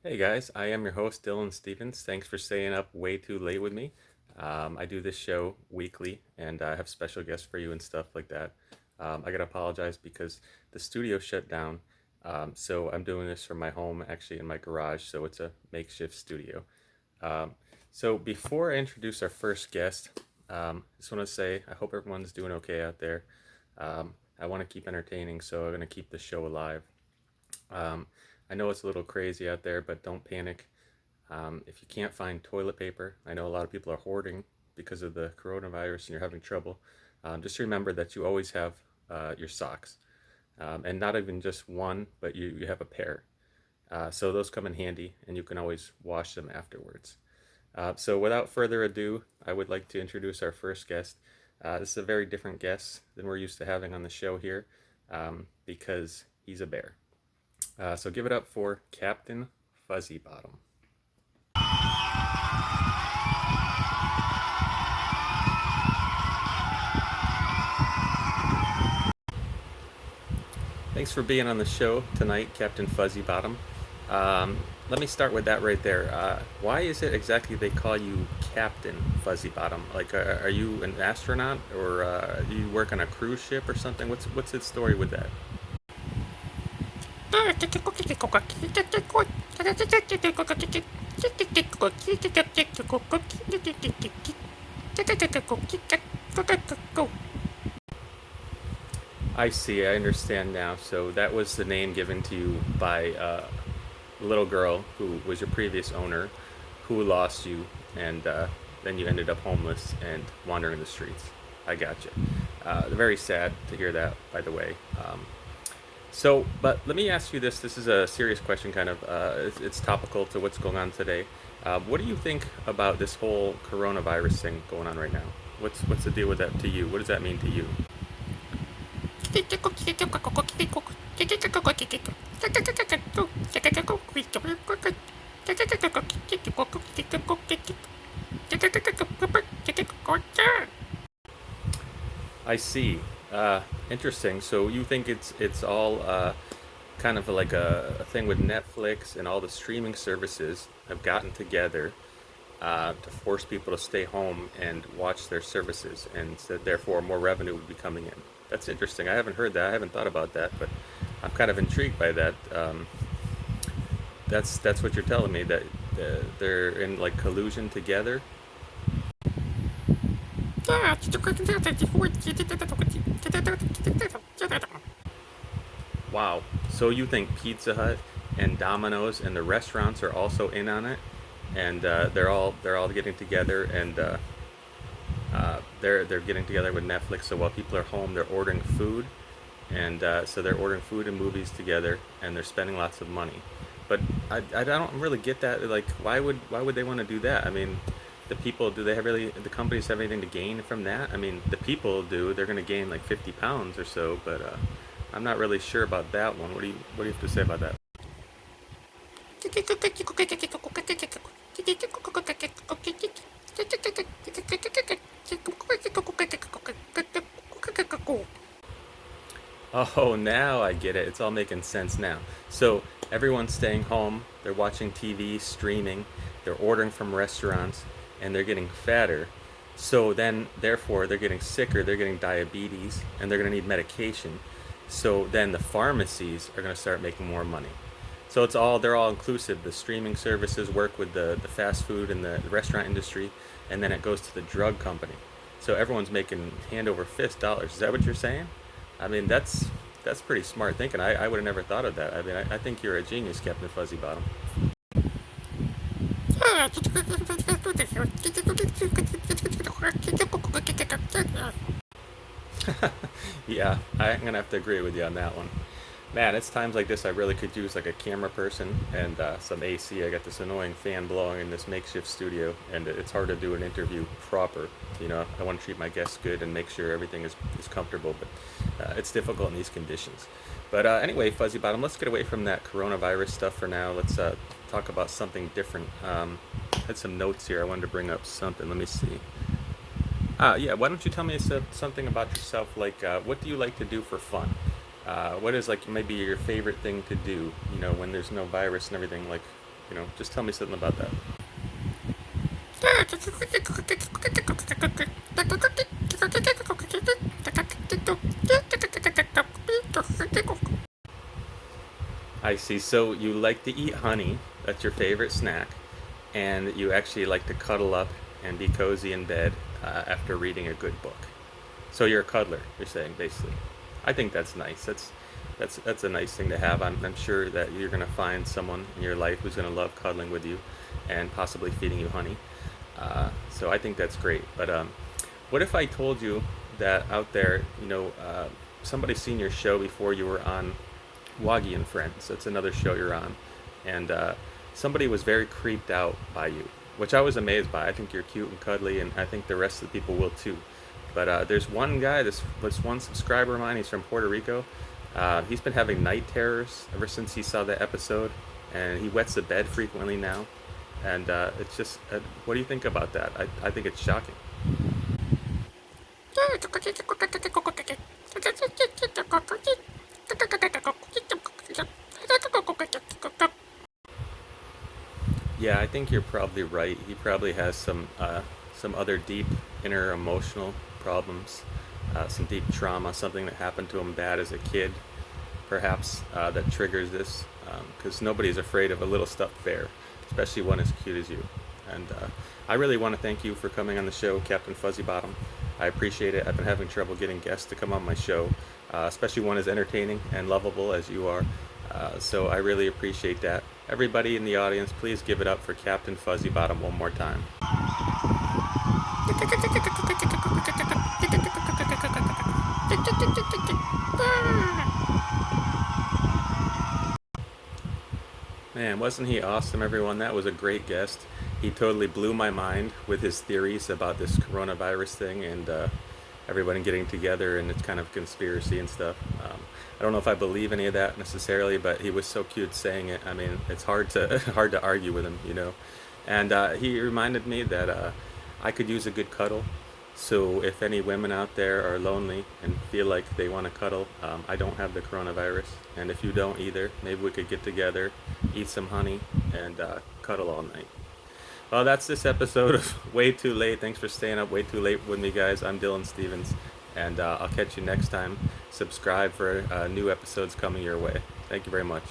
Hey guys, I am your host, Dylan Stevens. Thanks for staying up way too late with me. I do this show weekly and I have special guests for you and stuff like that. I gotta apologize because the studio shut down. So I'm doing this from my home, actually in my garage, so it's a makeshift studio. Um, so before I introduce our first guest, just want to say I hope everyone's doing okay out there. I want to keep entertaining, so I'm going to keep the show alive. Um, I know it's a little crazy out there, but don't panic. If you can't find toilet paper, I know a lot of people are hoarding because of the coronavirus and you're having trouble. Just remember that you always have your socks, and not even just one, but you have a pair. So those come in handy, and you can always wash them afterwards. So without further ado, I would like to introduce our first guest. This is a very different guest than we're used to having on the show here, because he's a bear. So give it up for Captain Fuzzy Bottom. Thanks for being on the show tonight, Captain Fuzzy Bottom. Let me start with that right there. Why is it exactly they call you Captain Fuzzy Bottom? Like, are you an astronaut or do you work on a cruise ship or something? What's the story with that? I see. I understand now. So that was the name given to you by a little girl who was your previous owner, who lost you, and then you ended up homeless and wandering the streets. I got you. Very sad to hear that, by the way. But let me ask you this. This is a serious question, kind of. It's topical to what's going on today. What do you think about this whole coronavirus thing going on right now? What's the deal with that to you? What does that mean to you? I see. Interesting. So you think it's all kind of like a thing with Netflix and all the streaming services have gotten together to force people to stay home and watch their services, and so therefore more revenue would be coming in. That's interesting. I haven't heard that. I haven't thought about that, but I'm kind of intrigued by that. That's what you're telling me, that they're in like collusion together. Wow. So you think Pizza Hut and Domino's and the restaurants are also in on it, and they're all getting together, and they're getting together with Netflix. So while people are home, they're ordering food, and so they're ordering food and movies together, and they're spending lots of money. But I don't really get that. Like, why would they want to do that? I mean, the people, do they have really, the companies have anything to gain from that? I mean, the people do. They're going to gain like 50 pounds or so, but I'm not really sure about that one. What do you have to say about that? Oh, now I get it. It's all making sense now. So everyone's staying home, they're watching TV, streaming, they're ordering from restaurants, and they're getting fatter. So then, therefore, they're getting sicker, they're getting diabetes, and they're going to need medication. So then the pharmacies are going to start making more money. So they're all inclusive. The streaming services work with the fast food and the restaurant industry, and then it goes to the drug company. So everyone's making hand over fist dollars. Is that what you're saying? I mean, that's pretty smart thinking. I would have never thought of that. I mean, I think you're a genius, Captain Fuzzy Bottom. Yeah, I'm gonna have to agree with you on that one. Man, it's times like this I really could use like a camera person and some AC. I got this annoying fan blowing in this makeshift studio, and it's hard to do an interview proper. I want to treat my guests good and make sure everything is comfortable, but it's difficult in these conditions. But anyway, Fuzzy Bottom, let's get away from that coronavirus stuff for now. Let's talk about something different. I had some notes here. I wanted to bring up something. Let me see. Yeah, why don't you tell me something about yourself? Like, what do you like to do for fun? What is like maybe your favorite thing to do? When there's no virus and everything. Like, Just tell me something about that. I see. So you like to eat honey. That's your favorite snack. And you actually like to cuddle up and be cozy in bed after reading a good book. So you're a cuddler, you're saying, basically. I think that's nice. That's a nice thing to have. I'm sure that you're going to find someone in your life who's going to love cuddling with you and possibly feeding you honey. So I think that's great. But what if I told you that out there, somebody's seen your show before you were on Waggy and Friends? That's another show you're on. And somebody was very creeped out by you, which I was amazed by. I think you're cute and cuddly, and I think the rest of the people will too. But there's one guy, this one subscriber of mine, he's from Puerto Rico. He's been having night terrors ever since he saw that episode, and he wets the bed frequently now. And it's just, what do you think about that? I think it's shocking. Yeah, I think you're probably right. He probably has some other deep inner emotional problems, some deep trauma, something that happened to him bad as a kid, perhaps that triggers this. Because nobody's afraid of a little stuffed bear, especially one as cute as you. And I really want to thank you for coming on the show, Captain Fuzzy Bottom. I appreciate it. I've been having trouble getting guests to come on my show, especially one as entertaining and lovable as you are. So I really appreciate that. Everybody in the audience, please give it up for Captain Fuzzy Bottom one more time. Man, wasn't he awesome, everyone? That was a great guest. He totally blew my mind with his theories about this coronavirus thing and everybody getting together and it's kind of conspiracy and stuff. I don't know if I believe any of that necessarily, but he was so cute saying it. I mean, it's hard to hard to argue with him. And he reminded me that I could use a good cuddle. So if any women out there are lonely and feel like they want to cuddle, I don't have the coronavirus. And if you don't either, maybe we could get together, eat some honey, and cuddle all night. Well, that's this episode of Way Too Late. Thanks for staying up way too late with me, guys. I'm Dylan Stevens, and I'll catch you next time. Subscribe for new episodes coming your way. Thank you very much.